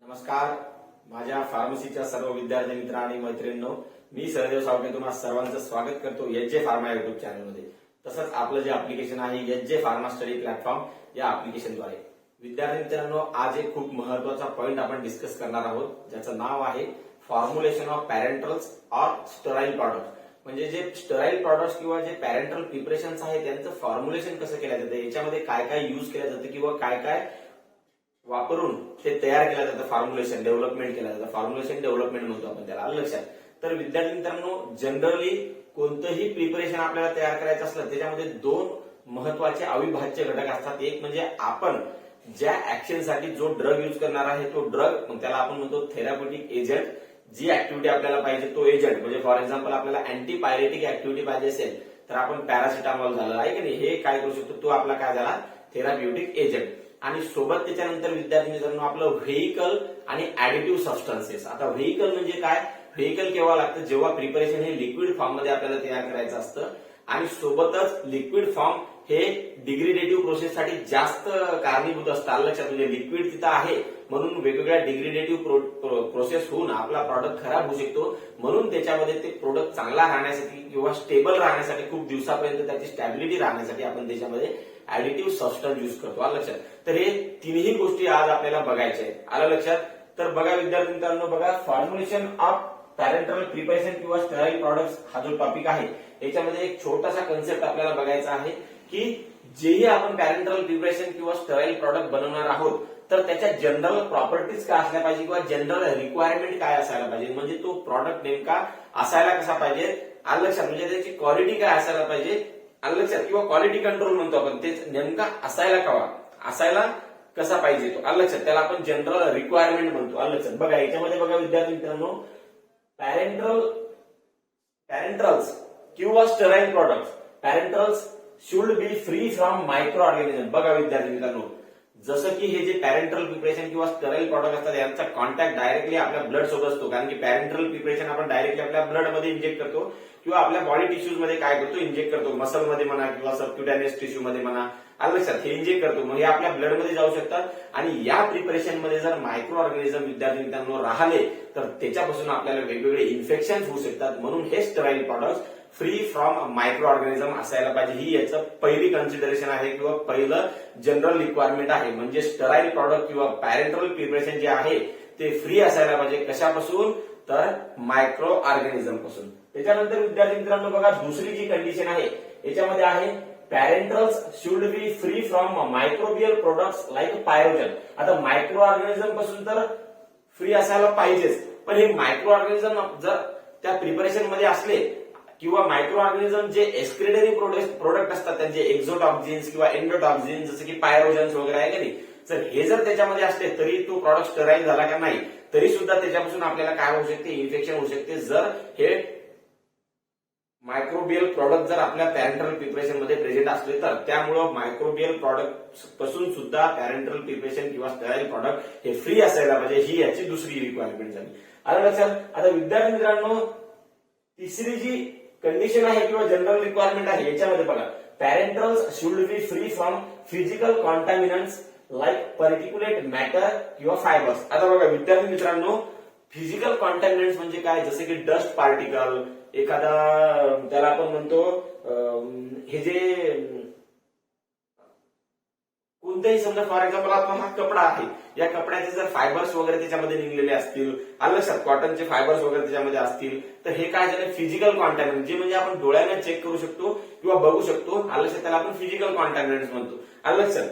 नमस्कार. माझ्या फार्मसीच्या सर्व विद्यार्थी मित्र आणि मैत्रिणींनो, मी सहदेव सावटे तुम्हा सर्वांचं स्वागत करतो एच.जे. फार्मा युट्यूब चॅनलमध्ये. तसंच आपलं जे ऍप्लिकेशन आहे एच.जे. फार्मा स्टडी प्लॅटफॉर्म या ऍप्लिकेशनद्वारे. विद्यार्थी मित्रांनो, आज एक खूप महत्वाचा पॉइंट आपण डिस्कस करणार आहोत, ज्याचं नाव आहे formulation of parenterals or sterile product. म्हणजे जे स्टराईल प्रॉडक्ट्स किंवा जे पॅरेंटल प्रिपरेशन्स आहे त्यांचं फॉर्म्युलेशन कसं केलं जातं, याच्यामध्ये काय काय युज केलं जातं किंवा काय काय वापरून ते तयार केलं जातं, फॉर्म्युलेशन डेव्हलपमेंट केलं जातं. फॉर्म्युलेशन डेव्हलपमेंट म्हणतो आपण त्याला. आलं लक्षात? तर विद्यार्थी मित्रांनो, जनरली कोणतंही प्रिपरेशन आपल्याला तयार करायचं असलं त्याच्यामध्ये दोन महत्वाचे अविभाज्य घटक असतात. एक म्हणजे आपण ज्या ऍक्शनसाठी जो ड्रग युज करणार आहे तो ड्रग, मग त्याला आपण म्हणतो थेराप्युटिक एजंट. जी ऍक्टिव्हिटी आपल्याला पाहिजे तो एजंट. म्हणजे फॉर एक्झाम्पल आपल्याला अँटीपायरेटिक ऍक्टिव्हिटी पाहिजे असेल तर आपण पॅरासिटामॉल झालं आहे की नाही, हे काय करू शकतो, तो आपला काय झाला, थेराप्युटिक एजंट. आणि सोबत त्याच्यानंतर विद्यार्थी मित्रांनो आपलं व्हेइकल आणि ऍडिटिव्ह सबस्टन्सेस. आता व्हेइकल म्हणजे काय, व्हेइकल केव्हा लागतं, जेव्हा प्रिपरेशन हे लिक्विड फॉर्म मध्ये आपल्याला तयार करायचं असतं आणि सोबतच लिक्विड फॉर्म हे डिग्रेडेटिव्ह प्रोसेससाठी जास्त कारणीभूत असतं. लक्षात? म्हणजे लिक्विड तिथं आहे म्हणून वेगवेगळ्या डिग्रेडेटिव्ह प्रोसेस होऊन आपला प्रॉडक्ट खराब होऊ शकतो. म्हणून त्याच्यामध्ये ते प्रोडक्ट चांगला राहण्यासाठी किंवा स्टेबल राहण्यासाठी, खूप दिवसापर्यंत त्याची स्टॅबिलिटी राहण्यासाठी आपण त्याच्यामध्ये ऍडिटिव्ह सबस्टन्स युज करतो. आलं लक्षात? तर हे तिन्ही गोष्टी आज आपल्याला बघायच्या आहेत. आलं लक्षात? तर बघा विद्यार्थी मित्रांनो, बघा फॉर्म्युलेशन ऑफ पॅरेंटल प्रिपरेशन किंवा स्टराईल प्रॉडक्ट्स हा जो टॉपिक आहे याच्यामध्ये एक छोटासा कन्सेप्ट आपल्याला बघायचा आहे की जेही आपण पॅरेंटल प्रिपरेशन किंवा स्टराईल प्रॉडक्ट बनवणार आहोत तर त्याच्या जनरल प्रॉपर्टीज काय असल्या पाहिजे किंवा जनरल रिक्वायरमेंट काय असायला पाहिजे, म्हणजे तो प्रॉडक्ट नेमका असायला कसा पाहिजे. आलं लक्षात? म्हणजे त्याची क्वालिटी काय असायला पाहिजे. आलं लक्षात? किंवा क्वालिटी कंट्रोल म्हणतो आपण, तेच नेमका असायला कसा पाहिजे तो. आलं लक्षात? त्याला आपण जनरल रिक्वायरमेंट म्हणतो. आलं लक्षात? बघा याच्यामध्ये बघा विद्यार्थी मित्रांनो, पॅरेंटल्स किंवा sterile products, parenterals should be free from micro organism. बघा विद्यार्थी मित्रांनो, जसं की हे जे पॅरेंटल प्रिपरेशन किंवा स्टराईल प्रॉडक्ट असतात यांचा कॉन्टॅक्ट डायरेक्टली आपल्या ब्लड सोबत असतो. कारण की पॅरेंटल प्रिपरेशन आपण डायरेक्टली आपल्या ब्लड मध्ये इंजेक्ट करतो किंवा आपल्या बॉडी टिश्यूज मध्ये काय करतो, इंजेक्ट करतो. मसल मध्ये म्हणा किंवा सबक्युटॅनियस टिश्यू मध्ये म्हणा. आलं लक्षात? हे इंजेक्ट करतो, मग हे आपल्या ब्लड मध्ये जाऊ शकतात. आणि या प्रिपरेशन मध्ये जर मायक्रो ऑर्गॅनिझम विद्यार्थी मित्रांनो राहिले तर त्याच्यापासून आपल्याला वेगवेगळे इन्फेक्शन होऊ शकतात. म्हणून हे sterile products free from micro organism असायला पाहिजे. ही याचं पहिली कन्सिडरेशन आहे किंवा पहिलं जनरल रिक्वायरमेंट आहे. म्हणजे स्टराईल प्रॉडक्ट किंवा पॅरेंटल प्रिपरेशन जे आहे ते फ्री असायला पाहिजे. कशापासून? तर मायक्रो ऑर्गॅनिझम पासून. त्याच्यानंतर विद्यार्थी मित्रांनो बघा, दुसरी जी कंडिशन आहे याच्यामध्ये आहे parenterals should be free from microbial products like pyrogen. आता मायक्रो ऑर्गॅनिझम पासून तर फ्री असायला पाहिजेच, पण हे मायक्रो ऑर्गॅनिझम जर त्या प्रिपरेशन मध्ये असले किंवा मायक्रो ऑर्गॅनिझम जे एक्सक्रेटरी प्रोडक्ट असतात त्यांचे एक्झोटॉक्झिन्स किंवा एंडोटॉक्झिन्स जसं की पायरोजन्स वगैरे आहे का नाही, तर हे जर त्याच्यामध्ये असले तरी तो प्रॉडक्ट स्टराईल झाला का नाही, तरी सुद्धा त्याच्यापासून आपल्याला काय होऊ शकते, इन्फेक्शन होऊ शकते. जर हे मायक्रोबियल प्रॉडक्ट जर आपल्या पॅरेंटल प्रिपरेशन मध्ये प्रेझेंट असले तर. त्यामुळं मायक्रोबियल प्रॉडक्ट पासून सुद्धा पॅरेंटल प्रिपरेशन किंवा स्टराईल प्रॉडक्ट हे फ्री असायला पाहिजे. ही याची दुसरी रिक्वायरमेंट झाली. आलं लक्षात? आता विद्यार्थी मित्रांनो, तिसरी जी कंडिशन आहे किंवा जनरल रिक्वायरमेंट आहे याच्यामध्ये बघा, parenterals should be free from physical contaminants like particulate matter किंवा फायबर्स. आता बघा विद्यार्थी मित्रांनो, फिजिकल कॉन्टॅमिनंट्स म्हणजे काय, जसे की डस्ट पार्टिकल, एखादा त्याला आपण म्हणतो हे जे कोणत्याही, समजा फॉर एक्झाम्पल आपण हा कपडा आहे, या कपड्याचे जर फायबर्स वगैरे त्याच्यामध्ये निघलेले असतील, आलं लक्षात, कॉटनचे फायबर्स वगैरे त्याच्यामध्ये असतील, तर हे काय झालं, फिजिकल कॉन्टॅमिनंट, जे म्हणजे आपण डोळ्याने चेक करू शकतो किंवा बघू शकतो. आलं लक्षात? त्याला आपण फिजिकल कॉन्टॅमिनंट्स म्हणतो. आलं लक्षात?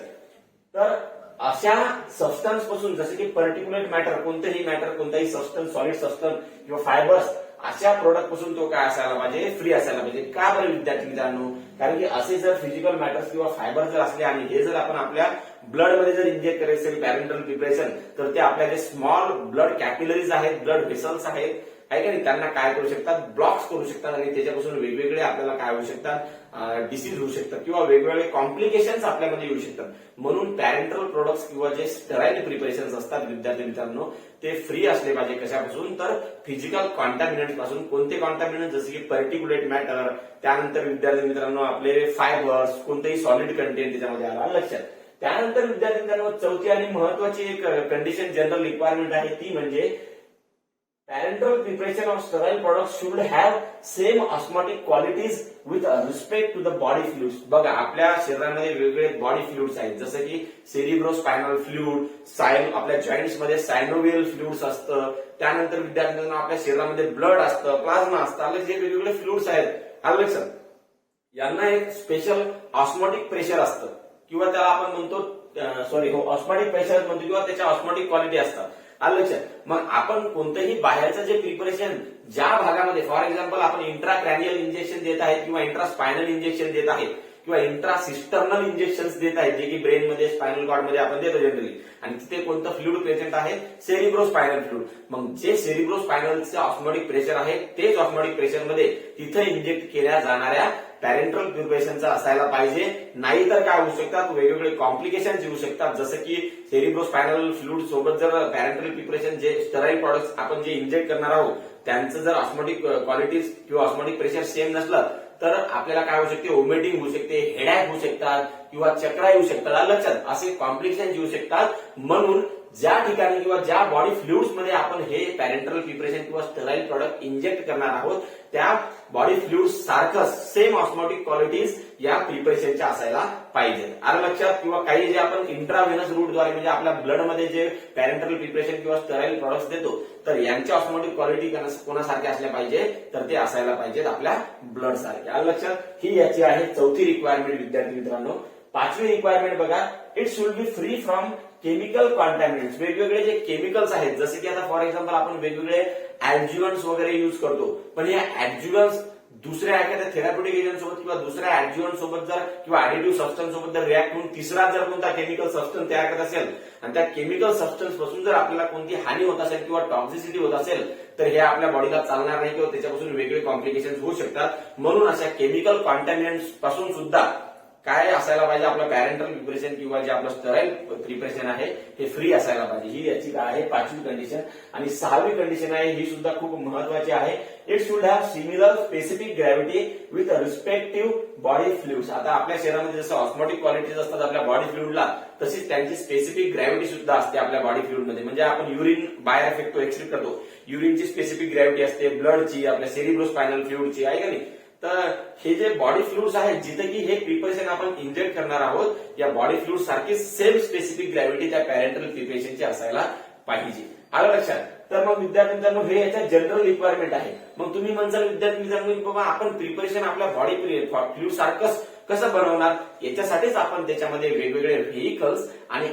तर अशा सबस्टन्स पासून, जसे की पर्टिक्युलेट मॅटर, कोणतेही मॅटर, कोणताही सबस्टन्स, सॉलिड सबस्टन्स किंवा फायबर्स, अशा प्रोडक्ट पासून तो काय असायला पाहिजे, फ्री असायला पाहिजे. का बरं विद्यार्थी मित्रांनो? कारण की असे जर फिजिकल मॅटर्स किंवा फायबर जर असले आणि हे जर आपण आपल्या ब्लड मध्ये जर इंजेक्ट करायचे असेल पॅरेंटल प्रिपरेशन, तर ते आपल्या जे स्मॉल ब्लड कॅपिलरीज आहेत, ब्लड व्हेसल्स आहेत, आहे का नाही, त्यांना काय करू शकतात, ब्लॉक्स करू शकतात आणि त्याच्यापासून वेगवेगळे आपल्याला काय होऊ शकतात, डिसीज होऊ शकतात किंवा वेगवेगळे कॉम्प्लिकेशन्स आपल्यामध्ये येऊ शकतात. म्हणून पॅरेंटल प्रोडक्ट्स किंवा जे स्टराईल प्रिपरेशन असतात विद्यार्थी मित्रांनो, ते फ्री असले पाहिजे. कशापासून? तर फिजिकल कॉन्टॅमिनंट पासून. कोणते कॉन्टॅमिनंट? जसे की पर्टिक्युलेट मॅटर, त्यानंतर विद्यार्थी मित्रांनो आपले फायबर्स, कोणतेही सॉलिड कंटेंट त्याच्यामध्ये आला. लक्षात? त्यानंतर विद्यार्थ्यांना चौथी आणि महत्वाची एक कंडिशन जनरल रिक्वायरमेंट आहे ती म्हणजे parenteral preparation of sterile products should have same osmotic qualities with respect to the body fluids. बघा आपल्या शरीरामध्ये वेगवेगळे बॉडी फ्लुइड्स आहेत जसं की सेरिब्रोस्पायनल फ्लुइड, आपल्या जॉइंट्स मध्ये सायनोवियल फ्लुइड्स असतं, त्यानंतर विद्यार्थ्यांना आपल्या शरीरामध्ये ब्लड असतं, प्लाझ्मा असतं, आपले जे वेगवेगळे फ्लुइड्स आहेत आलं लक्षात, यांना एक स्पेशल ऑस्मोटिक प्रेशर असतं किंवा त्याला आपण म्हणतो ऑस्मोटिक प्रेशर म्हणतो किंवा त्याच्या ऑस्मोटिक क्वालिटी असतात. आलं लक्षात. मग आपण कोणतंही बाहेरचं जे प्रिपरेशन ज्या भागामध्ये फॉर एक्झाम्पल आपण इंट्राक्रॅनियल इंजेक्शन देत आहेत किंवा इंट्रास्पायनल इंजेक्शन देत आहेत किंवा इंट्रासिस्टर्नल इंजेक्शन देत आहेत जे की ब्रेन मध्ये स्पायनल कॉर्ड मध्ये आपण देतो जनरली, आणि तिथे कोणतं फ्लुइड प्रेझेंट आहे, सेरिब्रोस्पायनल फ्लुइड. मग जे सेरिब्रोस्पायनलचं ऑस्मोटिक प्रेशर आहे तेच ऑस्मोटिक प्रेशर मध्ये तिथे इंजेक्ट केल्या जाणाऱ्या पॅरेंटल प्रिपरेशनचा असायला पाहिजे. नाहीतर काय होऊ शकतात, वेगवेगळे कॉम्प्लिकेशन येऊ शकतात. जसं की सेरिब्रोस्पायनल फ्लुइड सोबत जर पॅरेंटल प्रिपरेशन जे स्टराईल प्रॉडक्ट्स आपण जे इंजेक्ट करणार आहोत त्यांचं जर ऑस्मोटिक क्वालिटीज किंवा ऑस्मोटिक प्रेशर सेम नसलं तर आपल्याला काय होऊ शकते, ओमिटिंग होऊ शकते, हेडॅक होऊ शकतात किंवा चक्रा येऊ शकतात. लक्षात, असे कॉम्प्लिकेशन येऊ शकतात. म्हणून ज्या ठिकाणी किंवा ज्या बॉडी फ्लुइड्स मध्ये आपण हे पॅरेंटल प्रिपरेशन किंवा स्टराईल प्रॉडक्ट इंजेक्ट करणार आहोत त्या बॉडी फ्लुइड्स सारखं सेम ऑस्मोटिक क्वालिटीज या प्रिपरेशनच्या असायला पाहिजेत. आलं लक्षात. किंवा काही जे आपण इंट्राव्हेनस रूटद्वारे म्हणजे आपल्या ब्लड मध्ये जे पॅरेंटल प्रिपरेशन किंवा स्टराईल प्रॉडक्ट्स देतो तर यांच्या ऑस्मोटिक क्वालिटी कोणासारख्या असल्या पाहिजे तर ते असायला पाहिजेत आपल्या ब्लड सारखे. आलं लक्षात. ही याची आहे चौथी रिक्वायरमेंट विद्यार्थी मित्रांनो. पाचवी रिक्वायरमेंट बघा, it should be free from chemical contaminants. वेगवेगळे जे केमिकल्स आहेत जसे की आता फॉर एक्झाम्पल आपण वेगवेगळे ऍडज्युव्हंट्स वगैरे युज करतो, पण हे ऍडज्युव्हंट्स दुसऱ्या एखाद्या थेराप्युटिक एजंट सोबत किंवा दुसऱ्या ऍडज्युव्हंट सोबत जर किंवा ऍडिटिव्ह सबस्टन्स सोबत जर रिॲक्ट होऊन तिसरा जर कोणता केमिकल सबस्टन्स तयार करत असेल आणि त्या केमिकल सबस्टन्स पासून जर आपल्याला कोणती हानी होत असेल किंवा टॉक्सिसिटी होत असेल तर हे आपल्या बॉडीला चालणार नाही किंवा त्याच्यापासून वेगळे कॉम्प्लिकेशन होऊ शकतात. म्हणून अशा केमिकल कॉन्टॅमिनेंट्स पासून सुद्धा काय असायला पाहिजे, आपलं पॅरेंटल प्रिपरेशन किंवा जे आपलं स्टराईल प्रिपरेशन आहे हे फ्री असायला पाहिजे. ही याची काय आहे पाचवी कंडिशन. आणि सहावी कंडिशन आहे ही सुद्धा खूप महत्वाची आहे, it should have similar specific gravity with respective body fluids. आता आपल्या शरीरामध्ये जसं ऑस्मोटिक क्वालिटीज असतात आपल्या बॉडी फ्लुइडला तशीच त्यांची स्पेसिफिक ग्रॅव्हिटी सुद्धा असते आपल्या बॉडी फ्लुइडमध्ये. म्हणजे आपण युरिन बाहेर फेकतो, एक्सक्रीट करतो, युरिनची स्पेसिफिक ग्रॅव्हिटी असते, ब्लडची, आपल्या सेरिब्रोस्पायनल फ्लुइडची आहे का नाही. तर हे जे बॉडी फ्लुइड्स आहेत जिथे की हे प्रिपरेशन आपण इंजेक्ट करणार आहोत या बॉडी फ्लुइड सारखी सेम स्पेसिफिक ग्रॅव्हिटी त्या पॅरेंटल प्रिपरेशनची असायला पाहिजे. आलं लक्षात. तर मग विद्यार्थ्यांना हे याच्या जनरल रिक्वायरमेंट आहे. मग तुम्ही म्हणसाल विद्यार्थी मित्रांनो बाबा आपण प्रिपरेशन आपल्या बॉडी फ्लुइड सारखंच कसं बनवणार, याच्यासाठीच आपण त्याच्यामध्ये वेगवेगळे व्हेइकल्स आणि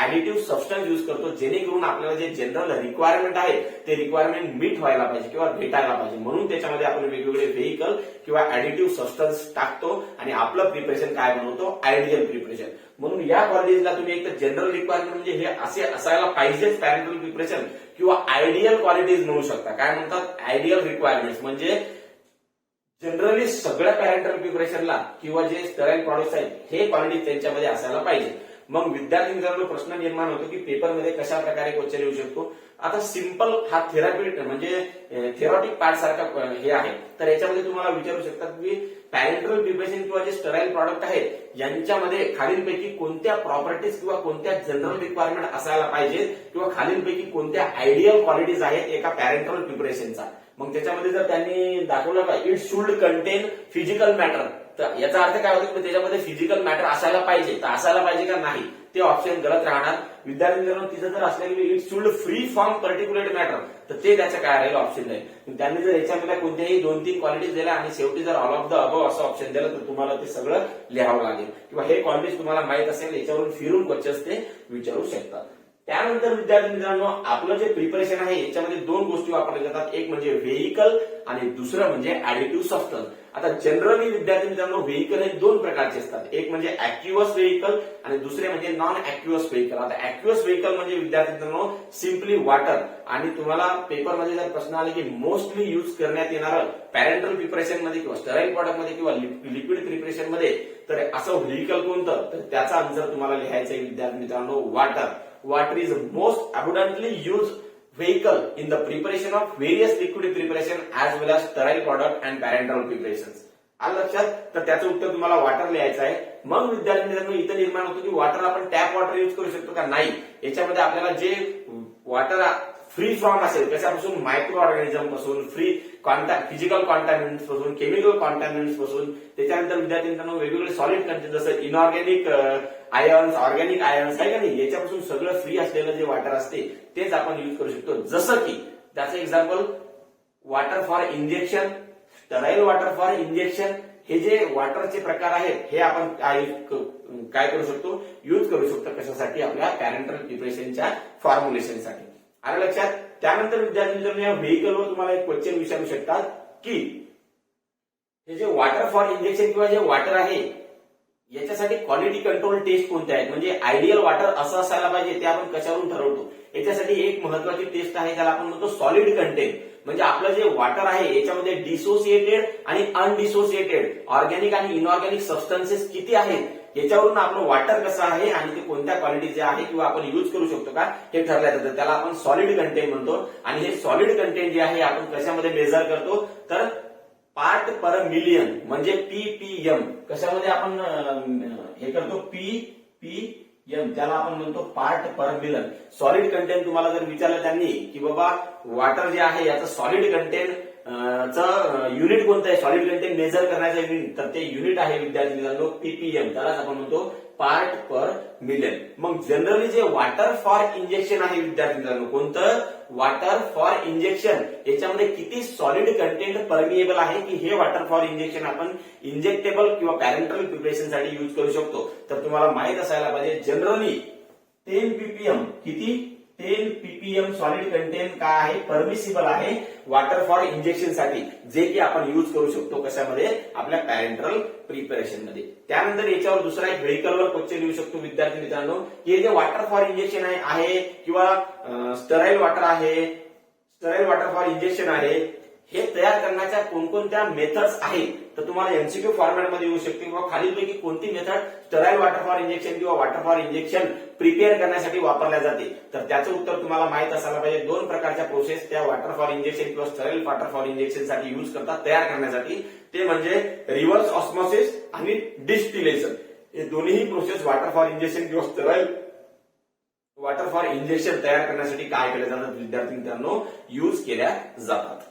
ऍडिटिव्ह सबस्टन्स युज करतो जेणेकरून आपल्याला जे जनरल रिक्वायरमेंट आहे ते रिक्वायरमेंट मीट व्हायला पाहिजे किंवा भेटायला पाहिजे. म्हणून त्याच्यामध्ये आपण वेगवेगळे व्हेइकल किंवा ऍडिटिव्ह सबस्टन्स टाकतो आणि आपलं प्रिपरेशन काय बनवतो, आयडियल प्रिपरेशन. म्हणून या कॉलेजला तुम्ही एक तर जनरल रिक्वायरमेंट म्हणजे हे असे असायला पाहिजेच पॅरेंटल प्रिपरेशन किंवा आयडियल क्वालिटीज म्हणू शकता. काय म्हणतात आयडियल रिक्वायरमेंट्स म्हणजे जनरली सगळ्या पॅरेंटल प्रिपरेशनला किंवा जे स्टराईल प्रॉडक्ट्स आहेत हे क्वालिटी त्यांच्यामध्ये असायला पाहिजे. मग विद्यार्थ्यांचा प्रश्न निर्माण होतो की पेपरमध्ये कशा प्रकारे क्वेश्चन येऊ शकतो. आता सिंपल हा थेरापी म्हणजे थेरॉटिक पार्ट सारखा हे आहे तर याच्यामध्ये तुम्हाला विचारू शकतात की पॅरेंटल प्रिपरेशन किंवा जे स्टराईल प्रॉडक्ट आहेत यांच्यामध्ये खालीलपैकी कोणत्या प्रॉपर्टीज किंवा कोणत्या जनरल रिक्वायरमेंट असायला पाहिजेत किंवा खालीलपैकी कोणत्या आयडियल क्वालिटीज आहेत एका पॅरेंटल प्रिपरेशनचा. मग त्याच्यामध्ये जर त्यांनी दाखवलं का it should content physical matter तर याचा अर्थ काय होतो की त्याच्यामध्ये फिजिकल मॅटर असायला पाहिजे तर असायला पाहिजे का नाही ते ऑप्शन गलत राहणार. विद्यार्थ्यांना तिथं जर असलं की it should free from particular matter तर ते त्याचं काय राहील ऑप्शन नाही. त्यांनी जर याच्यामध्ये कोणत्याही 2-3 क्वालिटीज दिल्या आणि शेवटी जर ऑल ऑफ द अबव असं ऑप्शन दिलं तर तुम्हाला ते सगळं लिहावं लागेल किंवा हे क्वालिटीज तुम्हाला माहित असेल याच्यावरून फिरून क्वेश्चन्स ते विचारू शकतात. त्यानंतर विद्यार्थी मित्रांनो आपलं जे प्रिपरेशन आहे याच्यामध्ये 2 गोष्टी वापरल्या जातात, एक म्हणजे व्हेइकल आणि दुसरं म्हणजे ऍडिटिव्ह सबस्टन्स. आता जनरली विद्यार्थी मित्रांनो व्हेइकल हे 2 प्रकारचे असतात, एक म्हणजे ऍक्व्हियस व्हेइकल आणि दुसरे म्हणजे नॉन ऍक्व्हियस व्हेइकल. आता ऍक्व्हियस व्हेइकल म्हणजे विद्यार्थी मित्रांनो सिम्पली वॉटर आणि तुम्हाला पेपरमध्ये जर प्रश्न आले की मोस्टली युज करण्यात येणारं पॅरेंटल प्रिपरेशन मध्ये किंवा स्टराईल प्रॉडक्ट मध्ये किंवा लिक्विड प्रिपरेशन मध्ये तर असं व्हेइकल कोणतं तर त्याचा आन्सर तुम्हाला लिहायचा आहे विद्यार्थी मित्रांनो water. Water is most abundantly used vehicle in the preparation of various liquid preparation as well as sterile product and parenteral preparations. आलं लक्षात? तर त्याचं उत्तर तुम्हाला वॉटर लिहायचं आहे. मग विद्यार्थी मित्रांनो इथं निर्माण होतो की वॉटर आपण टॅप वॉटर यूज करू शकतो का? नाही. याच्यामध्ये आपल्याला जे वॉटर फ्री फ्रॉम असेल कशापासून, मायक्रो ऑर्गॅनिझम पासून, फ्री फिजिकल कॉन्टॅमिनंट्स पासून, केमिकल कॉन्टॅमिनंट्स पासून, त्याच्यानंतर विद्यार्थी मित्रांनो वेगवेगळे सॉलिड कंटेंट जसं इनऑर्गॅनिक आयन्स, ऑर्गॅनिक आयन्स आहे का नाही, याच्यापासून सगळं फ्री असलेलं जे वॉटर असते तेच आपण यूज करू शकतो. जसं की त्याचं example water for injection, sterile water for injection, हे जे वॉटरचे प्रकार आहेत हे आपण काय करू शकतो, यूज करू शकतो. कशासाठी? आपल्या पॅरेंटल प्रिपरेशनच्या फॉर्म्युलेशनसाठी. आलं लक्षात? त्यानंतर विद्यार्थी मित्रांनो या व्हेकलवर तुम्हाला एक क्वेश्चन विचारू शकतात की हे जे वॉटर फॉर इंजेक्शन किंवा जे वॉटर आहे याच्यासाठी क्वालिटी कंट्रोल टेस्ट कोणत्या आहेत, म्हणजे आयडियल वॉटर असं असायला पाहिजे ते आपण कशावरून ठरवतो. याच्यासाठी एक महत्वाची टेस्ट आहे त्याला आपण म्हणतो सॉलिड कंटेंट. म्हणजे आपलं जे वॉटर आहे याच्यामध्ये डिसोसिएटेड आणि अनडिसोसिएटेड ऑर्गॅनिक आणि इनऑर्गॅनिक सबस्टन्सेस किती आहेत याच्यावरून आपलं वॉटर कसं आहे आणि ते कोणत्या क्वालिटीचे आहे किंवा आपण युज करू शकतो का हे ठरलं जातं. त्याला आपण सॉलिड कंटेंट म्हणतो. आणि हे सॉलिड कंटेंट जे आहे आपण कशामध्ये मेजर करतो, तर पार्ट पर मिलियन म्हणजे पीपीएम. कशामध्ये आपण हे करतो, पीपीएम, त्याला आपण म्हणतो पार्ट पर मिलियन. सॉलिड कंटेंट तुम्हाला जर विचारलं त्यांनी की बाबा वॉटर जे आहे याचं सॉलिड कंटेंट युनिट कोणतं आहे, सॉलिड कंटेंट मेजर करण्याचं युनिट, तर ते युनिट आहे विद्यार्थी मित्रांनो पीपीएम. त्यालाच आपण म्हणतो पार्ट पर मिलियन. मग जनरली जे वॉटर फॉर इंजेक्शन आहे विद्यार्थी मित्रांनो, कोणतं वॉटर फॉर इंजेक्शन, याच्यामध्ये किती सॉलिड कंटेंट परमिएबल आहे की हे वॉटर फॉर इंजेक्शन आपण इंजेक्टेबल किंवा पॅरेंटल प्रिपरेशनसाठी युज करू शकतो. तर तुम्हाला माहित असायला पाहिजे जनरली 10 पीपीएम, किती 10 पीपीएम सॉलिड कंटेंट काय आहे, परमिसिबल आहे वॉटर फॉर इंजेक्शन साठी, जे की आपण युज करू शकतो कशामध्ये, आपल्या पॅरेंटल प्रिपरेशन मध्ये. त्यानंतर याच्यावर दुसरा एक व्हेकलवर क्वेश्चन येऊ शकतो विद्यार्थी मित्रांनो, की हे जे वॉटर फॉर इंजेक्शन आहे किंवा स्टराईल वॉटर आहे, स्टराईल वॉटर फॉर इंजेक्शन आहे, हे तयार करण्याच्या कोणकोणत्या मेथड्स आहेत. तर तुम्हाला एमसीक्यू फॉर्मॅटमध्ये येऊ शकते किंवा खालीलपैकी कोणती method sterile water for injection किंवा वॉटर फॉर इंजेक्शन प्रिपेअर करण्यासाठी वापरल्या जाते. तर त्याचं उत्तर तुम्हाला माहित असायला पाहिजे. दोन प्रकारच्या प्रोसेस त्या वॉटर फॉर इंजेक्शन किंवा स्टराईल वॉटर फॉर इंजेक्शन साठी युज करतात तयार करण्यासाठी. ते म्हणजे रिव्हर्स ऑस्मॉसिस आणि डिस्टिलेशन. हे दोन्ही प्रोसेस वॉटर फॉर इंजेक्शन किंवा स्टराईल वॉटर फॉर इंजेक्शन तयार करण्यासाठी काय केले जातात विद्यार्थी मित्रांनो, युज केल्या जातात.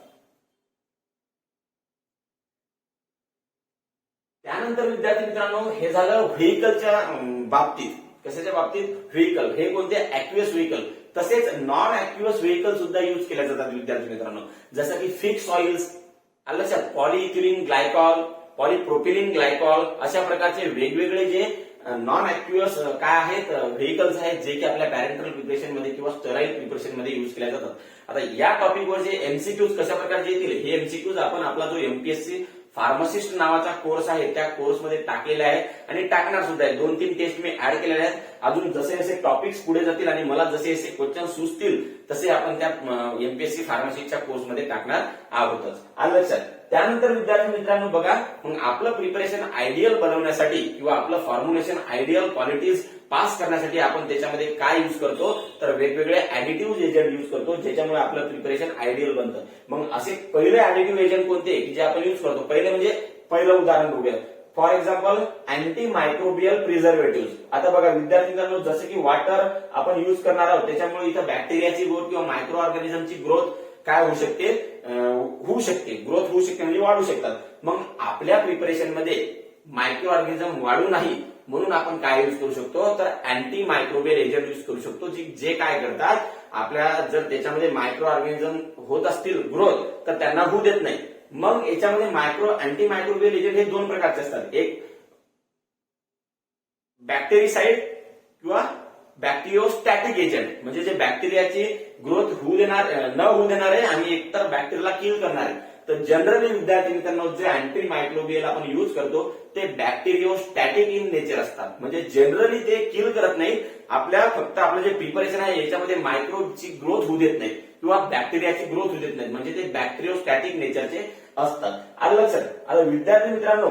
त्यानंतर विद्यार्थी मित्रांनो हे झालं व्हेकलच्या बाबतीत. कशाच्या बाबतीत, व्हेकल. हे कोणते, ऍक्वियस व्हेकल. तसेच नॉन ऍक्वियस व्हेकल सुद्धा युज केल्या जातात विद्यार्थी मित्रांनो, जसं की फिक्स ऑइल्स, लक्षात, पॉलिइथिलीन ग्लायकॉल, पॉलिप्रोपिलिन ग्लायकॉल, अशा प्रकारचे वेगवेगळे जे नॉन ऍक्वियस काय आहेत व्हेकल्स आहेत जे की आपल्या पॅरेंटल प्रिपरेशन मध्ये किंवा स्टराईल प्रिपरेशन मध्ये युज केल्या जातात. आता या टॉपिकवर जे एमसीक्यूज कशा प्रकारचे येतील हे एमसीक्यूज आपण आपला जो एमपीएससी फार्मासिस्ट नावाचा कोर्स आहे त्या कोर्समध्ये टाकलेला आहे आणि टाकणार सुद्धा आहे. 2-3 टेस्ट मी ऍड केलेल्या आहेत. अजून जसे जसे टॉपिक्स पुढे जातील आणि मला जसे जसे क्वेश्चन सुचतील तसे आपण त्या एमपीएससी फार्मसीच्या कोर्समध्ये टाकणार आहोतच. आलं लक्षात. त्यानंतर विद्यार्थी मित्रांनो बघा, मग आपलं प्रिपरेशन आयडियल बनवण्यासाठी किंवा आपलं फॉर्म्युलेशन आयडियल क्वालिटीज पास करण्यासाठी आपण त्याच्यामध्ये काय युज करतो, तर वेगवेगळे ऍडिटिव्ह एजंट युज करतो ज्याच्यामुळे आपलं प्रिपरेशन आयडियल बनतं. मग असे पहिले ऍडिटिव्ह एजंट कोणते की जे आपण युज करतो, पहिले म्हणजे पहिलं उदाहरण बघूया. For example anti microbial preservative. आता बघा विद्यार्थी मित्रांनो, जसं की वॉटर आपण युज करणार आहोत त्याच्यामुळे इथं बॅक्टेरियाची ग्रोथ किंवा मायक्रो ऑर्गॅनिझमची ग्रोथ काय होऊ शकते, ग्रोथ होऊ शकते म्हणजे वाढू शकतात. मग आपल्या प्रिपरेशन मध्ये मायक्रो ऑर्गॅनिझम वाढू नाही म्हणून आपण काय युज करू शकतो, तर अँटी मायक्रोबियल एजंट युज करू शकतो, जे काय करतात आपल्या जर त्याच्यामध्ये मायक्रो ऑर्गॅनिझम होत असतील ग्रोथ तर त्यांना होऊ देत नाही. मग याच्यामध्ये अँटी मायक्रोबियल एजंट हे दोन प्रकारचे असतात. एक बॅक्टेरिसाइड किंवा बॅक्टेरियोस्टॅटिक एजंट, म्हणजे जे बॅक्टेरियाची ग्रोथ न होऊ देणारे आणि एकतर बॅक्टेरियाला किल करणारे. तर जनरली विद्यार्थी मित्रांनो जे अँटी मायक्रोबियल आपण युज करतो ते बॅक्टेरियोस्टॅटिक इन नेचर असतात. म्हणजे जनरली ते किल करत नाही, फक्त आपलं जे प्रिपरेशन आहे याच्यामध्ये मायक्रोबची ग्रोथ होऊ देत नाही किंवा बॅक्टेरियाची ग्रोथ होऊ देत नाही, म्हणजे ते बॅक्टेरियोस्टॅटिक नेचरचे असतात. आलं लक्षात. आता विद्यार्थी मित्रांनो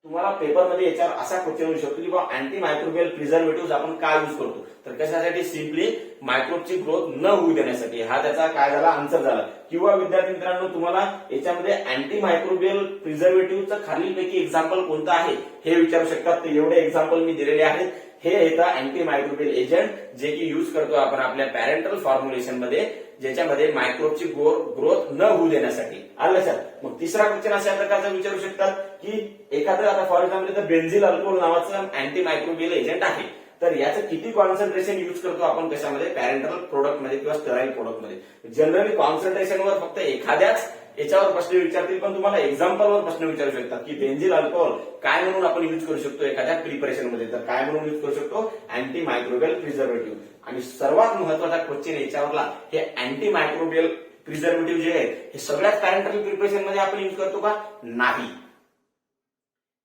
तुम्हाला पेपरमध्ये याच्यावर असा क्वेश्चन येऊ शकतो की बाबा अँटी मायक्रोबियल प्रिझर्वेटिव्ह आपण काय यूज करतो, तर कशासाठी, सिम्पली मायक्रोबची ग्रोथ न होऊ देण्यासाठी. हा त्याचा काय झाला, आन्सर झाला. किंवा विद्यार्थी मित्रांनो तुम्हाला याच्यामध्ये अँटी मायक्रोबियल प्रिझर्वेटिव्हचं खालीलपैकी एक्झाम्पल कोणतं आहे हे विचारू शकतात. तर एवढे एक्झाम्पल मी दिलेले आहेत. हे येतं अँटी मायक्रोबियल एजंट जे की युज करतो आपण आपल्या पॅरेंटल फॉर्म्युलेशन मध्ये, ज्याच्यामध्ये मायक्रोबची ग्रोथ न होऊ देण्यासाठी. आलं लक्षात. मग तिसरा क्वेश्चन अशा प्रकारचा विचारू शकतात की एखादं, आता फॉर एक्झाम्पल इथं बेन्झिल अल्कोहोल नावाचं अँटी मायक्रोबियल एजंट आहे, तर याचं किती कॉन्सन्ट्रेशन युज करतो आपण कशामध्ये, पॅरेंटल प्रोडक्ट मध्ये किंवा स्टेराइल प्रोडक्ट मध्ये. जनरली कॉन्सन्ट्रेशनवर फक्त एखाद्याच याच्यावर प्रश्न विचारतील, पण तुम्हाला एक्झाम्पलवर प्रश्न विचारू शकतात की बेन्झिल अल्कोहोल काय म्हणून आपण युज करू शकतो एखाद्या प्रिपरेशन मध्ये, तर काय म्हणून युज करू शकतो, अँटी मायक्रोबियल प्रिझर्वेटिव्ह. आणि सर्वात महत्वाचा क्वेश्चन याच्यावरला, हे अँटी मायक्रोबियल प्रिझर्वेटिव्ह जे आहे हे सगळ्याच पॅरेंटल प्रिपरेशन मध्ये आपण युज करतो का, नाही.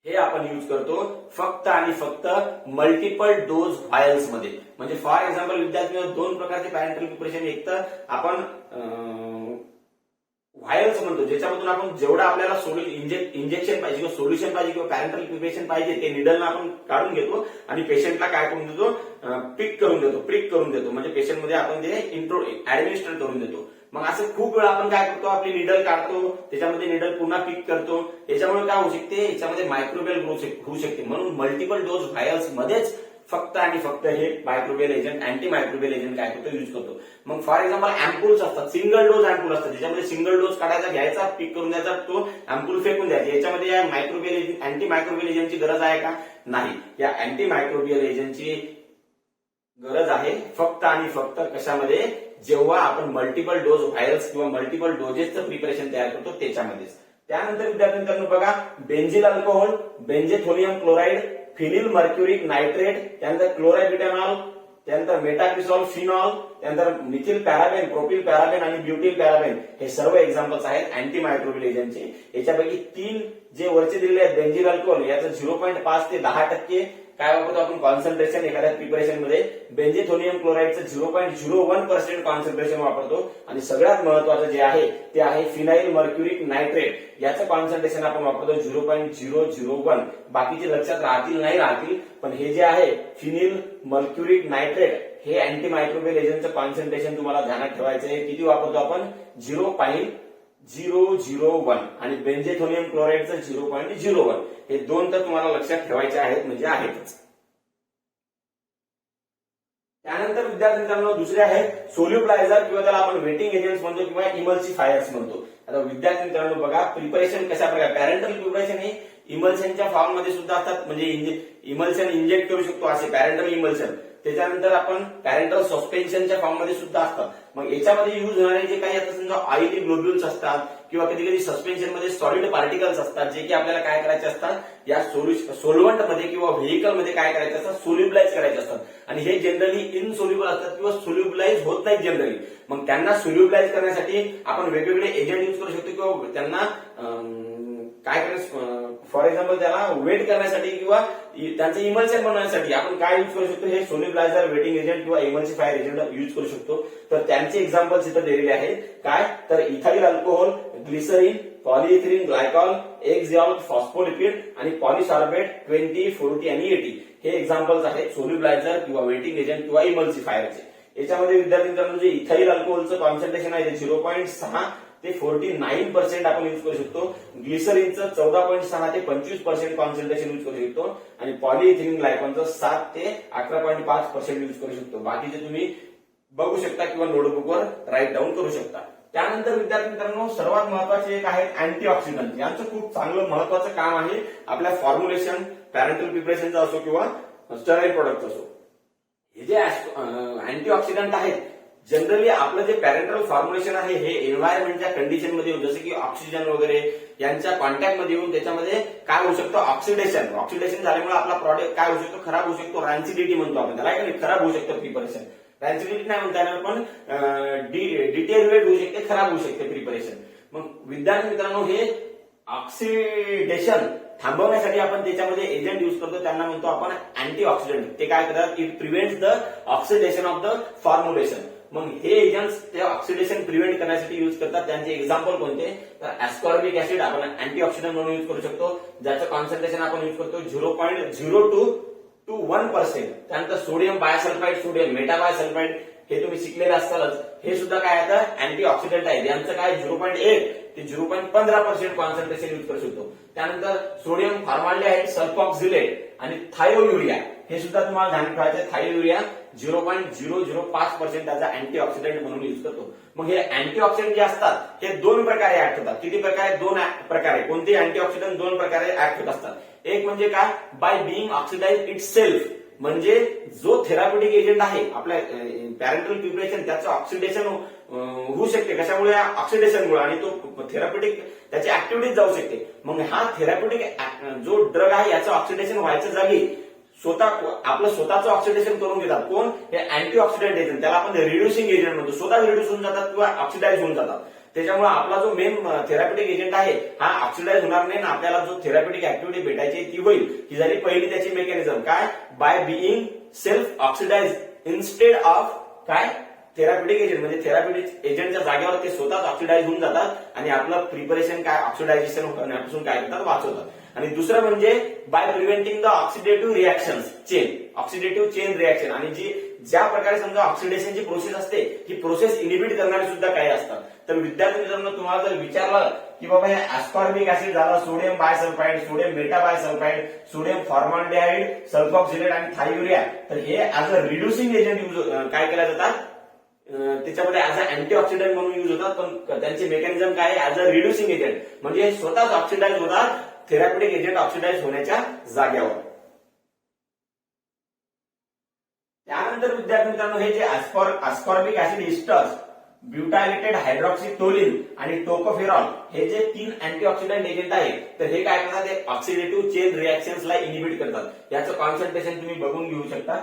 हे आपण युज करतो फक्त आणि फक्त मल्टिपल डोज व्हायल्स मध्ये. म्हणजे फॉर एक्झाम्पल विद्यार्थ्यांना दोन प्रकारचे पॅरेंटल प्रिपरेशन, एक तर आपण व्हायल्स म्हणतो ज्याच्यामधून आपण जेवढं आपल्याला इंजेक्शन पाहिजे किंवा सोल्युशन पाहिजे किंवा पॅरेंटल प्रिपरेशन पाहिजे ते निडलनं आपण काढून घेतो आणि पेशंटला काय करून देतो, पिक करून देतो. म्हणजे पेशंटमध्ये आपण ते ऍडमिनिस्टर करून देतो. मग असं खूप वेळा आपण काय करतो, आपली निडल काढतो, त्याच्यामध्ये निडल पुन्हा पिक करतो. याच्यामुळे काय होऊ शकते, याच्यामध्ये मायक्रोबियल ग्रोथ होऊ शकते. म्हणून मल्टिपल डोज व्हायल्स मध्येच फक्त आणि फक्त हे microbial agent, anti microbial agent काय करतो, युज करतो. मग फॉर एक्झाम्पल अँपूल्स असतात, सिंगल डोज अँपूल असतात, ज्याच्यामध्ये सिंगल डोज काढायचा, घ्यायचा, पिक करून द्यायचा, तो अँपूल फेकून द्यायचा. याच्यामध्ये या मायक्रोबियल एजंट, अँटी मायक्रोबियल एजंटची गरज आहे का, नाही. या अँटी मायक्रोबियल एजंटची गरज आहे फक्त आणि फक्त कशामध्ये, जेव्हा आपण मल्टिपल डोज व्हायल्स किंवा मल्टिपल डोजेसचं प्रिपरेशन तयार करतो त्याच्यामध्येच. त्यानंतर विद्यार्थ्यांनो बघा, benzyl alcohol, benzethonium chloride, phenyl mercuric nitrate, त्यानंतर क्लोराबिटानॉल, त्यानंतर मेटाक्रिसॉल फिनॉल, त्यानंतर मिथिल पॅराबेन, प्रोपिल पॅराबेन आणि ब्युटिल पॅराबेन, हे सर्व एक्झाम्पल्स आहेत अँटी मायक्रोबियल एजंटचे. याच्यापैकी तीन जे वरचे दिलेले आहेत, बेन्झिल अल्कोहोल याचं 0.5 ते 10% काय वापरतो आपण कॉन्सन्ट्रेशन एखाद्या प्रिपरेशन मध्ये, बेन्झेथोनियम क्लोराईडचं 0.01% कॉन्सन्ट्रेशन वापरतो. आणि सगळ्यात महत्वाचं जे आहे ते आहे फिनाइल मर्क्युरिक नायट्रेट, याचं कॉन्सन्ट्रेशन आपण वापरतो 0.001. बाकीचे लक्षात राहतील नाही राहतील, पण हे जे आहे फिनिल मर्क्युरिक नायट्रेट हे अँटी मायक्रोबियल एजंटचं कॉन्सन्ट्रेशन तुम्हाला ध्यानात ठेवायचं आहे. किती वापरतो आपण, 0.001. आणि बेन्झेथोनियम क्लोराईडचं 0.01. हे दोन तर तुम्हाला लक्षात ठेवायचे आहेत, म्हणजे आहेतच. त्यानंतर विद्यार्थी मित्रांनो दुसरे आहेत सोल्युबलायझर किंवा त्याला आपण वेटिंग एजंट्स म्हणतो किंवा इमल्सिफायर्स म्हणतो. आता विद्यार्थी मित्रांनो बघा, प्रिपरेशन कशा प्रकारे, पॅरेंटल प्रिपरेशन हे इमल्शनच्या फॉर्म मध्ये सुद्धा असतात, म्हणजे इमल्शन इंजेक्ट करू शकतो असे पॅरेंटल इमल्शन. त्याच्यानंतर आपण पॅरेंटल सस्पेन्शनच्या फॉर्म मध्ये सुद्धा असतात. मग याच्यामध्ये युज होणारे जे काही आता समजा ऑइली ग्लोब्युल्स असतात किंवा कधी कधी सस्पेन्शन मध्ये सॉलिड पार्टिकल्स असतात, जे की आपल्याला काय करायचे असतात, या सोल्वंट मध्ये किंवा व्हेकल मध्ये काय करायचे असतात, सोल्युबलाइज करायचे असतात. आणि हे जनरली इनसोल्युबल असतात किंवा सोल्युबलाइज होत नाहीत जनरली. मग त्यांना सोल्युबलाइज करण्यासाठी आपण वेगवेगळे एजंट युज करू शकतो किंवा त्यांना काय करायचं, फॉर एक्झाम्पल त्याला वेट करण्यासाठी किंवा त्यांचं इमल्शन बनवण्यासाठी आपण काय युज करू शकतो, हे सोल्युबलायझर, वेटिंग एजंट किंवा इमल्सिफायर एजंट युज करू शकतो. तर त्यांचे एक्झाम्पल्स इथं दिलेले आहेत. काय तर ethyl alcohol, glycerin, polyethylene glycol, एक्झिऑल फॉस्फोलिपिड आणि पॉलिसॉर्बेट 20, 40 आणि 80 हे एक्झाम्पल्स आहेत सोल्युबलायझर किंवा वेटिंग एजंट किंवा इमल्सिफायरचे. याच्यामध्ये विद्यार्थ्यांचं जे इथाइल अल्कोहोलचं कॉन्सन्ट्रेशन आहे ते 0.6 ते 49% आपण युज करू शकतो. ग्लिसरीनचं 14.6 ते 25% कॉन्सन्ट्रेशन युज करू शकतो आणि पॉलिइथिलीन ग्लायकॉलचं 7 ते 11.5% युज करू शकतो. बाकीचे तुम्ही बघू शकता किंवा नोटबुकवर राईट डाऊन करू शकता. त्यानंतर विद्यार्थी मित्रांनो सर्वात महत्वाचे एक आहेत अँटीऑक्सिडंट. यांचं खूप चांगलं महत्वाचं काम आहे आपल्या फॉर्म्युलेशन, पॅरेंटल प्रिपरेशनचं असो किंवा स्टेरॉइड प्रोडक्ट असो. हे जे अँटीऑक्सिडंट आहेत जनरली आपलं जे पॅरेंटल फॉर्म्युलेशन आहे हे एन्व्हायरमेंटच्या कंडिशन मध्ये येऊन, जसे की ऑक्सिजन वगैरे यांच्या कॉन्टॅक्ट मध्ये येऊन त्याच्यामध्ये काय होऊ शकतं, ऑक्सिडेशन झाल्यामुळे आपला प्रॉडक्ट काय होऊ शकतो, खराब होऊ शकतो. रॅन्सिडिटी म्हणतो आपण त्याला, खराब होऊ शकतं प्रिपरेशन. रॅन्सिडिटी नाही म्हणता येणार, पण डिटेरियोरेट होऊ शकते, खराब होऊ शकते प्रिपरेशन. मग विद्यार्थी मित्रांनो हे ऑक्सिडेशन थांबवण्यासाठी आपण त्याच्यामध्ये एजंट युज करतो, त्यांना म्हणतो आपण अँटीऑक्सिडंट. ते काय करतात, it prevents the oxidation of the formulation. मग हे एजंट्स ते ऑक्सिडेशन प्रिव्हेंट करण्यासाठी युज करतात. त्यांचे एक्झाम्पल कोणते, तर ऍस्कॉर्बिक ऍसिड आपण अँटीऑक्सिडंट म्हणून युज करू शकतो, ज्याचं कॉन्सन्ट्रेशन आपण युज करतो 0.02 to 1%. त्यानंतर सोडियम बायसल्फाइड, सोडियम मेटाबायसल्फाइड हे तुम्ही शिकलेले असतालच. हे सुद्धा काय आता अँटीऑक्सिडंट आहे. यांचं काय 0.8 ते 0.15% कॉन्सन्ट्रेशन युज करू शकतो. त्यानंतर सोडियम फॉर्माल्डिहाइड, सल्फॉक्झिलेट आणि थायोयुरिया हे सुद्धा तुम्हाला ध्यान ठेवायचं. थायोयुरिया 0.005% त्याचा अँटीऑक्सिडंट म्हणून युज करतो. मग हे अँटीऑक्सिडंट जे असतात हे दोन प्रकारे ऍक्ट होतात. किती प्रकारे, दोन प्रकारे. कोणते अँटीऑक्सिडंट दोन प्रकारे ऍक्ट होत असतात. एक म्हणजे काय, by being oxidize itself, म्हणजे जो थेराप्युटिक एजंट आहे आपल्या पॅरेंटल प्रिपरेशन त्याचं ऑक्सिडेशन होऊ शकते. कशामुळे, ऑक्सिडेशनमुळे, आणि तो थेराप्युटिक त्याची ऍक्टिव्हिटी जाऊ शकते. मग हा थेराप्युटिक जो ड्रग आहे याचं ऑक्सिडेशन व्हायच्या जागी आपलं स्वतःचं ऑक्सिडेशन करून घेतात. कोण, हे अँटीऑक्सिडंट एजंट, त्याला आपण रिड्युसिंग एजंट म्हणतो. स्वतः रिड्यूस होऊन जातात किंवा ऑक्सिडाइज होऊन जातात. त्याच्यामुळे आपला जो मेन थेराप्युटिक एजंट आहे हा ऑक्सिडाइज होणार नाही, आपल्याला जो थेराप्युटिक ऍक्टिव्हिटी भेटायची ती होईल. ही झाली पहिली त्याची मेकॅनिझम. काय, by being self oxidize instead of काय, थेराप्युटिक एजंट, म्हणजे थेराप्युटिक एजंटच्या जागेवर ते स्वतःच ऑक्सिडाइज होऊन जातात आणि आपलं प्रिपरेशन काय ऑक्सिडायझेशन करण्यापासून काय करतात, वाचवतात. आणि दुसरं म्हणजे by preventing the oxidative reaction chain, oxidative chain reaction. आणि जी ज्या प्रकारे समजा ऑक्सिडेशनची प्रोसेस असते ही प्रोसेस इनिबिट करणारे सुद्धा काही असतात. तर विद्यार्थी मित्रांनो, तुम्हाला जर विचारलं की बाबा हे ऍस्कॉर्बिक ऍसिड झाला, sodium bisulphide, sodium मेटाबायसल्फाइड, sodium formaldehyde, सल्फॉक्झिलेट आणि थायोयुरिया, तर हे as a reducing agent use काय केल्या जातात, त्याच्यामध्ये ऍज अ अँटीऑक्सिडंट म्हणून युज होतात. पण त्यांची मेकॅनिझम काय आहे, ऍज अ रिड्युसिंग एजंट, म्हणजे स्वतःच ऑक्सिडाइज होतात थेराप्युटिक एजंट ऑक्सिडाइज होण्याच्या जागेवर. त्यानंतर विद्यार्थी मित्रांनो, हे जे ऍस्कॉर्बिक ऍसिड इस्टर्स, ब्युटायलेटेड हायड्रॉक्सिटोलिन आणि टोकोफेरॉल हे जे 3 अँटीऑक्सिडंट एजंट आहेत, तर हे काय करतात, ते ऑक्सिडेटिव्ह चेन रिएक्शन्सला इनिबिट करतात. याचं कॉन्सन्ट्रेशन तुम्ही बघून घेऊ शकता,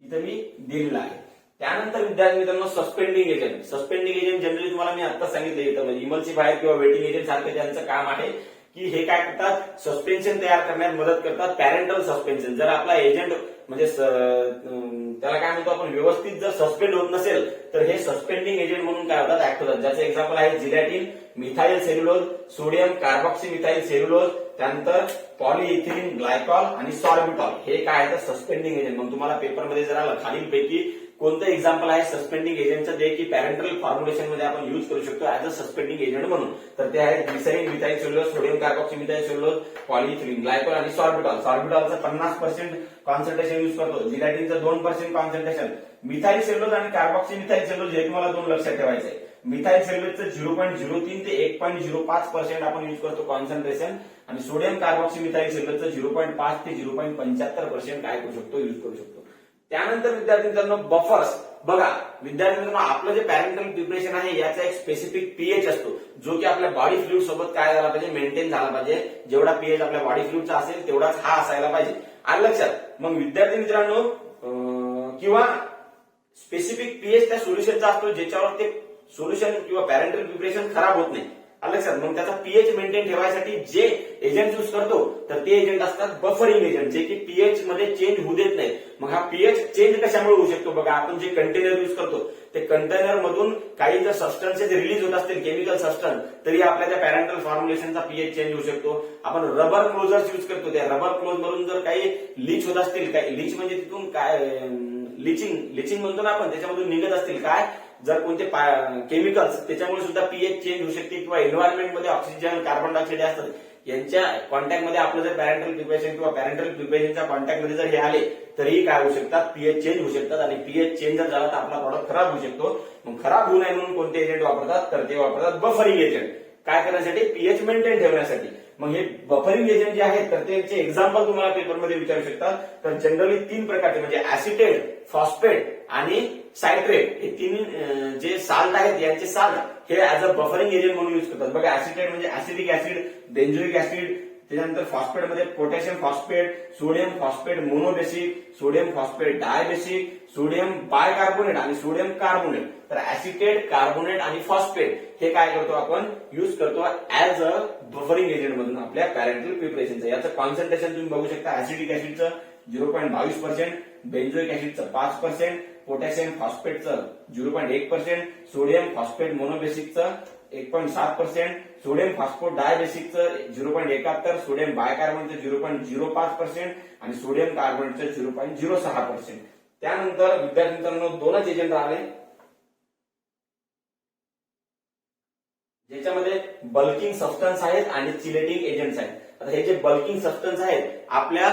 इथं मी दिलेलं आहे. त्यानंतर विद्यार्थी मित्रांनो, suspending agent. Suspending agent generally तुम्हाला मी आता सांगितलं इथं, म्हणजे इमल्सिफायर किंवा वेटिंग एजंट सारखं ज्यांचं काम आहे की हे काय करतात, सस्पेन्शन तयार करण्यात मदत करतात. पॅरेंटल सस्पेन्शन, जर आपला एजंट म्हणजे त्याला काय म्हणतो आपण, व्यवस्थित जर सस्पेंड होत नसेल तर हे सस्पेंडिंग एजंट म्हणून काय होतात, ऍक्ट होतात. ज्याचं एक्झाम्पल आहे gelatin, methyl cellulose, sodium carboxy methyl cellulose, त्यानंतर पॉलिइथिलीन ग्लायकॉल आणि सॉर्बिटॉल हे काय आहे, सस्पेंडिंग एजंट. मग तुम्हाला पेपरमध्ये जर आलं खालीलपैकी कोणतं एक्झाम्पल आहे सस्पेंडिंग एजंटचं, जे की पॅरेंटल फॉर्म्युलेशन मध्ये आपण युज करू शकतो ऍज अ सस्पेंडिंग एजंट म्हणून, तर ते आहे glycerin, methyl cellulose, sodium carboxy methyl cellulose, polyethylene glycol आणि सॉर्बिटॉल. सॉर्बिटॉलचं 50% कॉन्सन्ट्रेशन युज करतो, जिलॅटिनचं 2% कॉन्सन्ट्रेशन, मिथाइल सेल्युलोज आणि कार्बॉक्सी मिथाइल सेल्युलोज हे तुम्हाला 2 लक्षात ठेवायचं आहे. मिथाइल सेल्युलोजचं 0.03 ते 1.05% आपण युज करतो कॉन्सन्ट्रेशन, आणि सोडियम कार्बॉक्सी मिथाइल सेल्युलोजचं 0.5 ते 0.75% काय करू शकतो, युज करू शकतो. त्यानंतर विद्यार्थी मित्रांनो, बफर्स. बघा विद्यार्थी मित्रांनो, आपलं जे पॅरेंटल प्रिपरेशन आहे याचा एक स्पेसिफिक पीएच असतो, जो की आपल्या बॉडी फ्लुइड सोबत काय झाला पाहिजे, मेंटेन झाला पाहिजे. जेवढा पीएच आपल्या बॉडी फ्लुइडचा असेल तेवढाच हा असायला पाहिजे. आलं लक्षात. मग विद्यार्थी मित्रांनो, किंवा स्पेसिफिक पीएच त्या सोल्युशनचा असतो ज्याच्यावर ते सोल्युशन किंवा पॅरेंटल प्रिपरेशन खराब होत नाही. लक्षात. मग त्याचा पीएच मेंटेन ठेवायसाठी जे एजंट यूज करतो तर ते एजंट असतात बफरिंग एजंट, जे की पीएच मध्ये चेंज होऊ देत नाही. मग हा पीएच चेंज कशामुळे होऊ शकतो, बघा आपण जे कंटेनर यूज करतो ते कंटेनर मधून काही जर सबस्टन्सेस रिलीज होत असतील, केमिकल सबस्टन्स, तरी आपल्या त्या पॅरेंटल फॉर्म्युलेशनचा पीएच चेंज होऊ शकतो. आपण रबर क्लोजर्स यूज करतो, त्या रबर क्लोज मधून जर काही लीच होत असतील, काही लीच म्हणजे तिथून काय लिचिंग म्हणतो ना आपण, त्याच्यामधून निघत असतील काय जर कोणते केमिकल्स, त्याच्यामुळे सुद्धा पीएच चेंज होऊ शकते. किंवा एन्व्हायरमेंट मध्ये ऑक्सिजन, कार्बन डायऑक्साईड असतात, यांच्या कॉन्टॅक्ट मध्ये आपलं जर पॅरेंटल प्रिपरेशन किंवा पॅरेंटल प्रिपरेशनच्या कॉन्टॅक्ट मध्ये जर हे आले तरीही काय होऊ शकतात, पीएच चेंज होऊ शकतात. आणि पीएच चेंज जर झाला तर आपला प्रॉडक्ट खराब होऊ शकतो. मग खराब होऊ नये म्हणून कोणते एजंट वापरतात, तर ते वापरतात बफरिंग एजंट. काय करण्यासाठी, पीएच मेंटेन ठेवण्यासाठी. मग हे बफरिंग एजंट जे आहेत तर त्याचे एक्झाम्पल तुम्हाला पेपरमध्ये विचारू शकतात. तर जनरली 3 प्रकारचे म्हणजे ऍसिटेट, फॉस्फेट आणि सायट्रेट हे 3 जे साल्ट आहेत यांचे साल्ट हे ऍज अ बफरिंग एजंट म्हणून युज करतात. बघा ऍसिटेट म्हणजे ऍसिडिक ऍसिड, बेंझोइक ऍसिड, त्याच्यानंतर फॉस्फेट मध्ये potassium phosphate, sodium phosphate monobasic, sodium phosphate dibasic, sodium bicarbonate आणि सोडियम कार्बोनेट. तर ऍसिटेट, कार्बोनेट आणि फॉस्फेट हे काय करतो आपण, युज करतो ऍज अ बफरिंग एजंट म्हणून आपल्या पॅरेंटल प्रिपरेशनचं. याचं कॉन्सन्ट्रेशन तुम्ही बघू शकता. ऍसिडिक ऍसिडचं 0.22%, बेंझोइक ऍसिडचं 5%, पोटॅशियम फॉस्फेटचं 0.1%, सोडियम फॉस्फेट मोनोबेसिकचं 1.7%, सोडियम फॉस्फो डायबेसिकचं 0.71%, सोडियम बायकार्बोनेटचं 0.05% आणि सोडियम कार्बोनेटचं 0.06%. त्यानंतर विद्यार्थ्यांनो दोनच एजंट राहिले ज्याच्यामध्ये बल्किंग सबस्टन्स आहेत आणि चिलेटिंग एजंट्स आहेत. आता हे जे बल्किंग सबस्टन्स आहेत आपल्या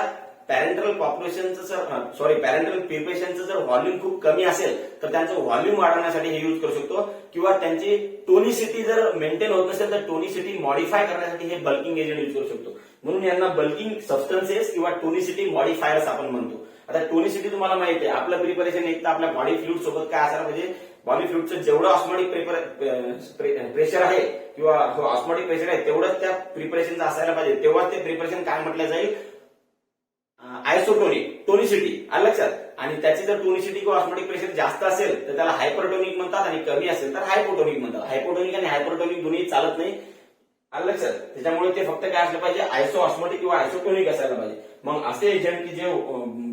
पॅरेंटल पॅरेंटल प्रिपरेशनचं जर व्हॉल्यूम खूप कमी असेल तर त्यांचं व्हॉल्यूम वाढवण्यासाठी हे यूज करू शकतो, किंवा त्यांची टोनिसिटी जर मेंटेन होत नसेल तर टोनिसिटी मॉडिफाय करण्यासाठी हे बल्किंग एजंट यूज करू शकतो. म्हणून यांना बल्किंग सबस्टन्सेस किंवा टोनिसिटी मॉडिफायर्स आपण म्हणतो. आता टोनिसिटी तुम्हाला माहिती आहे, आपलं प्रिपरेशन एक तर आपल्या बॉडी फ्लुइड सोबत काय असायला पाहिजे, बॉडी फ्लुइडचं जेवढं ऑस्मोटिक प्रेशर आहे किंवा ऑस्मोटिक प्रेशर आहे तेवढंच त्या प्रिपरेशनचं असायला पाहिजे. तेव्हा ते प्रिपरेशन काय म्हटलं जाईल, आयसोटोनिक टोनिसिटी. आलं लक्षात. आणि त्याची जर टोनिसिटी किंवा ऑस्मोटिक प्रेशर जास्त असेल तर त्याला हायपरटोनिक म्हणतात आणि कमी असेल तर हायपोटोनिक म्हणतात. हायपोटोनिक आणि हायपरटोनिक दोन्ही चालत नाही. आलं लक्षात. त्याच्यामुळे ते फक्त काय असलं पाहिजे, आयसो ऑस्मोटिक किंवा आयसोटोनिक असायला पाहिजे. मग असे एजंट की जे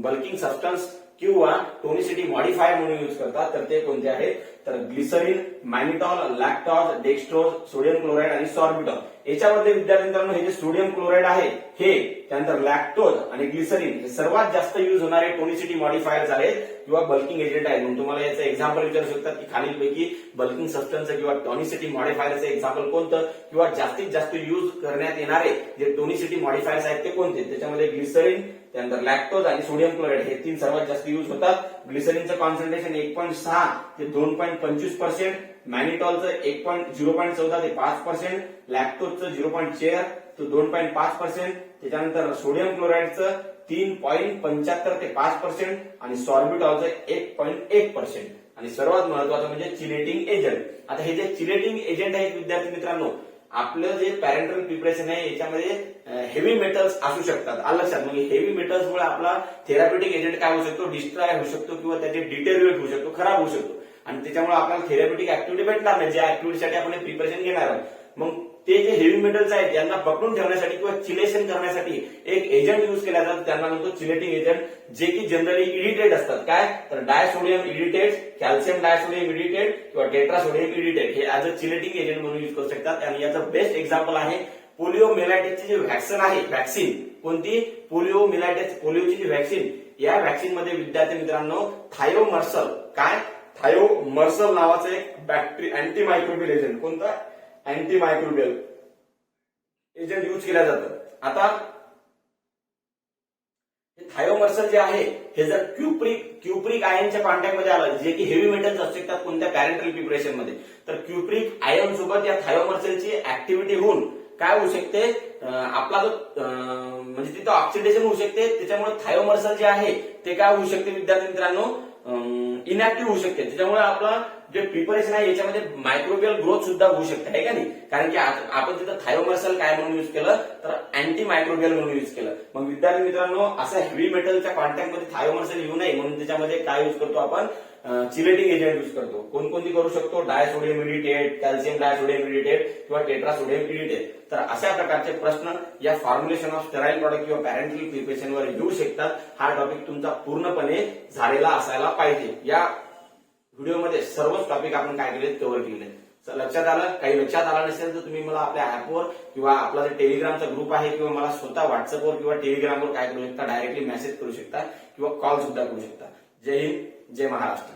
बल्किंग सबस्टन्स किंवा टोनिसिटी मॉडिफायर म्हणून यूज करतात तर ते कोणते आहेत, तर ग्लिसरीन, मॅनिटॉल, लॅक्टॉज, डेक्स्ट्रोज, सोडियम क्लोराईड आणि सॉर्बिटॉल. याच्यामध्ये विद्यार्थ्यांनो हे जे सोडियम क्लोराईड आहे हे, त्यानंतर लॅक्टोज आणि ग्लिसरीन हे सर्वात जास्त यूज होणारे टोनिसिटी मॉडिफायर्स आहेत किंवा बल्किंग एजंट आहेत. म्हणून तुम्हाला याचं एक्झाम्पल विचारू शकतात की खालीलपैकी बल्किंग सबस्टन्स किंवा टोनिसिटी मॉडिफायरचं एक्झाम्पल कोणतं, किंवा जास्तीत जास्त यूज करण्यात येणारे जे टोनिसिटी मॉडिफायर्स आहेत ते कोणते. त्याच्यामध्ये ग्लिसरीन, त्यानंतर लॅक्टोज आणि सोडियम क्लोराईड हे तीन सर्वात जास्त यूज होतात. ग्लिसरीनचं कॉन्सन्ट्रेशन 1.6 ते 2.25%, मॅनिटॉलचं 0.14 ते 5%, लॅक्टोजचं 0.4 ते 2.5%, त्याच्यानंतर सोडियम क्लोराईडचं 3.75 ते 5% आणि सॉर्बिटॉलचं 1.1%. आणि सर्वात महत्वाचं म्हणजे चिलेटिंग एजंट. आता हे जे चिलेटिंग एजंट आहेत विद्यार्थी मित्रांनो, आपलं जे पॅरेंटल प्रिपरेशन आहे याच्यामध्ये हेवी मेटल्स असू शकतात. आलं लक्षात. म्हणजे हेवी मेटल्समुळे आपला थेराप्युटिक एजंट काय होऊ शकतो, डिस्ट्रॉय होऊ शकतो किंवा त्याचे डिटेरिएट होऊ शकतो, खराब होऊ शकतो. आणि त्याच्यामुळे आपल्याला थेराप्युटिक ऍक्टिव्हिटी भेटणार नाही, ज्या ऍक्टिव्हिटीसाठी आपण प्रिपरेशन घेणार आहोत. मग ते जे हेवी मेटल्स आहेत यांना पकडून ठेवण्यासाठी किंवा चिलेशन करण्यासाठी एक एजंट यूज केला जातो, त्यांना म्हणतो चिलेटिंग एजंट, जे की जनरली इरिटेट असतात. काय तर डायसोडियम इरिटेट, कॅल्शियम डायसोडियम इरिटेट किंवा टेट्रासोडियम इरिटेट हे ऍज अ चिलेटिंग एजंट म्हणून यूज करू शकतात. आणि याचं बेस्ट एक्झाम्पल आहे पोलिओमिलायटिसची जी व्हॅक्सिन कोणती, पोलिओची जी व्हॅक्सिन, या व्हॅक्सिन मध्ये विद्यार्थी मित्रांनो थायोमर्सल, काय थायोमर्सल नावाचं एक अँटीमायक्रोबियल एजंट, कोणतं अँटीमायक्रोबियल एजंट यूज केलं जातं. आता थायोमर्सल जे आहे हे जर क्युप्रिक आयनच्या कॉन्टॅक्ट मध्ये आलं, जे की हेवी मेटल्स असू शकतात कोणत्या पॅरेंटल प्रिपरेशन मध्ये, तर क्युप्रिक आयन सोबत या थायोमर्सलची ऍक्टिव्हिटी होऊन काय होऊ शकते, आपला जो म्हणजे तिथं ऑक्सिडेशन होऊ शकते. त्याच्यामुळे थायोमर्सल जे आहे ते काय होऊ शकते विद्यार्थी मित्रांनो, इनॅक्टिव्ह होऊ शकते. त्याच्यामुळे आपला जे प्रिपरेशन आहे याच्यामध्ये मायक्रोबियल ग्रोथ सुद्धा होऊ शकते, आहे का नाही. कारण की आपण तिथं थायोमर्सल काय म्हणून यूज केलं, तर अँटी मायक्रोबियल म्हणून यूज केलं. मग विद्यार्थी मित्रांनो असं हेवी मेटलच्या कॉन्टॅक्ट मध्ये थायोमर्सल येऊ नये म्हणून त्याच्यामध्ये काय यूज करतो आपण, चिलेटिंग एजंट यूज करतो. कोणकोणती करू शकतो, डायसोडियम इरिटेट, कॅल्शियम डायसोडियम इरिटेट किंवा टेट्रासोडियम इरिटेट. तर अशा प्रकारचे प्रश्न या फॉर्म्युलेशन ऑफ स्टेराइल प्रॉडक्ट किंवा पॅरेंटल प्रिपरेशनवर येऊ शकतात. हा टॉपिक तुमचा पूर्णपणे झालेला असायला पाहिजे. या व्हिडिओमध्ये सर्वच टॉपिक आपण काय केले, कव्हर केले. लक्षात आलं. काही लक्षात आलं नसेल तर तुम्ही मला आपल्या ऍपवर किंवा आपला जे टेलिग्रामचा ग्रुप आहे किंवा मला स्वतः व्हॉट्सअपवर किंवा टेलिग्रामवर काय करू शकता, डायरेक्टली मेसेज करू शकता किंवा कॉल सुद्धा करू शकता. जय हिंद, जय महाराष्ट्र.